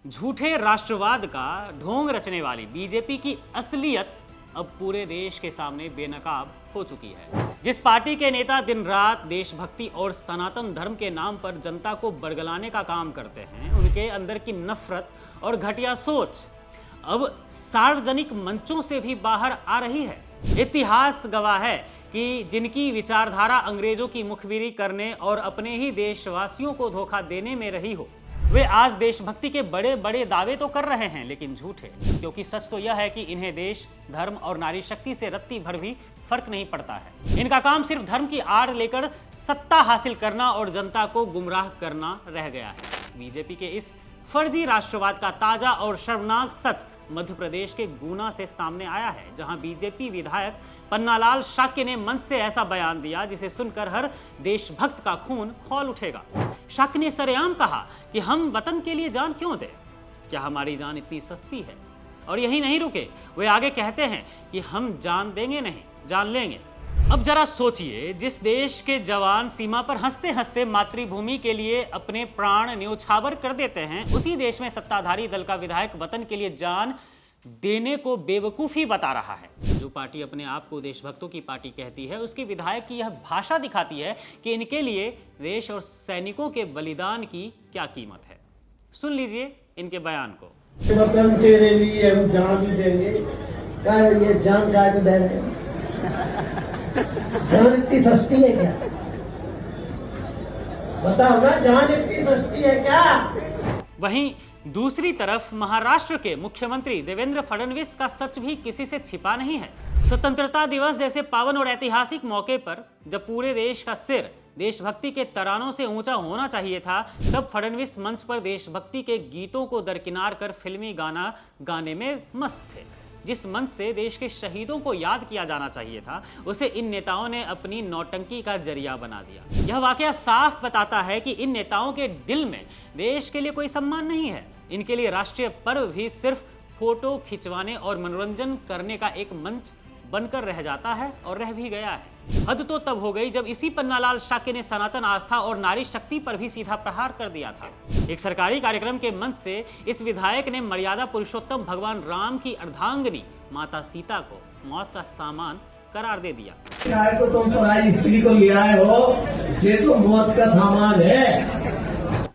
झूठे राष्ट्रवाद का ढोंग रचने वाली बीजेपी की असलियत अब पूरे देश के सामने बेनकाब हो चुकी है। जिस पार्टी के नेता दिन रात देशभक्ति और सनातन धर्म के नाम पर जनता को बरगलाने का काम करते हैं, उनके अंदर की नफरत और घटिया सोच अब सार्वजनिक मंचों से भी बाहर आ रही है। इतिहास गवाह है कि जिनकी विचारधारा अंग्रेजों की मुखबिरी करने और अपने ही देशवासियों को धोखा देने में रही हो, वे आज देशभक्ति के बड़े बड़े दावे तो कर रहे हैं, लेकिन झूठे। क्योंकि सच तो यह है कि इन्हें देश, धर्म और नारी शक्ति से रत्ती भर भी फर्क नहीं पड़ता है। इनका काम सिर्फ धर्म की आड़ लेकर सत्ता हासिल करना और जनता को गुमराह करना रह गया है। बीजेपी के इस फर्जी राष्ट्रवाद का ताजा और शर्मनाक सच मध्य प्रदेश के गुना से सामने आया है, जहां बीजेपी विधायक पन्नालाल शाक्य ने मंच से ऐसा बयान दिया जिसे सुनकर हर देशभक्त का खून खौल उठेगा। शाक्य ने सरेआम कहा कि हम वतन के लिए जान क्यों दें, क्या हमारी जान इतनी सस्ती है? और यही नहीं रुके, वे आगे कहते हैं कि हम जान देंगे नहीं, जान लेंगे। अब जरा सोचिए, जिस देश के जवान सीमा पर हंसते हंसते मातृभूमि के लिए अपने प्राण न्योछावर कर देते हैं, उसी देश में सत्ताधारी दल का विधायक वतन के लिए जान देने को बेवकूफी बता रहा है। जो पार्टी अपने आप को देशभक्तों की पार्टी कहती है, उसके विधायक की यह भाषा दिखाती है कि इनके लिए देश और सैनिकों के बलिदान की क्या कीमत है। सुन लीजिए इनके बयान को। वतन तेरे लिए हम जान भी देंगे। क्या ये जान का दे रहे हैं? जान इतनी सस्ती है क्या? बताओ ना, जान इतनी सस्ती है क्या? वहीं दूसरी तरफ महाराष्ट्र के मुख्यमंत्री देवेंद्र फडणवीस का सच भी किसी से छिपा नहीं है। स्वतंत्रता दिवस जैसे पावन और ऐतिहासिक मौके पर जब पूरे देश का सिर देशभक्ति के तरानों से ऊंचा होना चाहिए था, तब फडणवीस मंच पर देशभक्ति के गीतों को दरकिनार कर फिल्मी गाना गाने में मस्त थे। जिस मंच से देश के शहीदों को याद किया जाना चाहिए था, उसे इन नेताओं ने अपनी नौटंकी का जरिया बना दिया। यह वाकया साफ बताता है कि इन नेताओं के दिल में देश के लिए कोई सम्मान नहीं है। इनके लिए राष्ट्रीय पर्व भी सिर्फ फोटो खिंचवाने और मनोरंजन करने का एक मंच बनकर रह जाता है, और रह भी गया है। हद तो तब हो गई जब इसी पन्नालाल शाक्य ने सनातन आस्था और नारी शक्ति पर भी सीधा प्रहार कर दिया था। एक सरकारी कार्यक्रम के मंच से इस विधायक ने मर्यादा पुरुषोत्तम भगवान राम की अर्धांगिनी माता सीता को मौत का सामान करार दे दिया। तो तुम पराई स्त्री को ले आए हो, ये तो मौत का सामान है।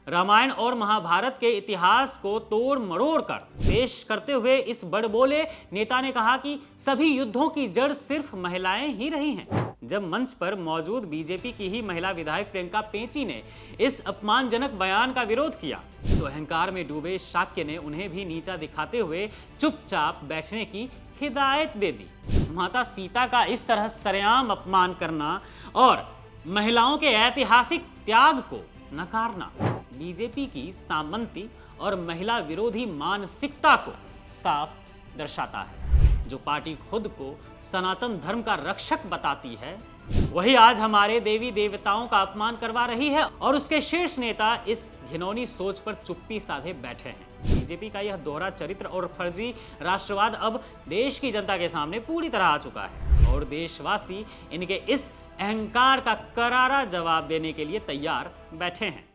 रामायण और महाभारत के इतिहास को तोड़ मरोड़ कर पेश करते हुए इस बड़बोले नेता ने कहा कि सभी युद्धों की जड़ सिर्फ महिलाएं ही रही हैं। जब मंच पर मौजूद बीजेपी की ही महिला विधायक प्रियंका पेंची ने इस अपमानजनक बयान का विरोध किया, तो अहंकार में डूबे शाक्य ने उन्हें भी नीचा दिखाते हुए चुपचाप बैठने की हिदायत दे दी। माता सीता का इस तरह सरेआम अपमान करना और महिलाओं के ऐतिहासिक त्याग को नकारना बीजेपी की सामंती और महिला विरोधी मानसिकता को साफ दर्शाता है। जो पार्टी खुद को सनातन धर्म का रक्षक बताती है, वही आज हमारे देवी देवताओं का अपमान करवा रही है, और उसके शीर्ष नेता इस घिनौनी सोच पर चुप्पी साधे बैठे हैं। बीजेपी का यह दोहरा चरित्र और फर्जी राष्ट्रवाद अब देश की जनता के सामने पूरी तरह आ चुका है, और देशवासी इनके इस अहंकार का करारा जवाब देने के लिए तैयार बैठे हैं।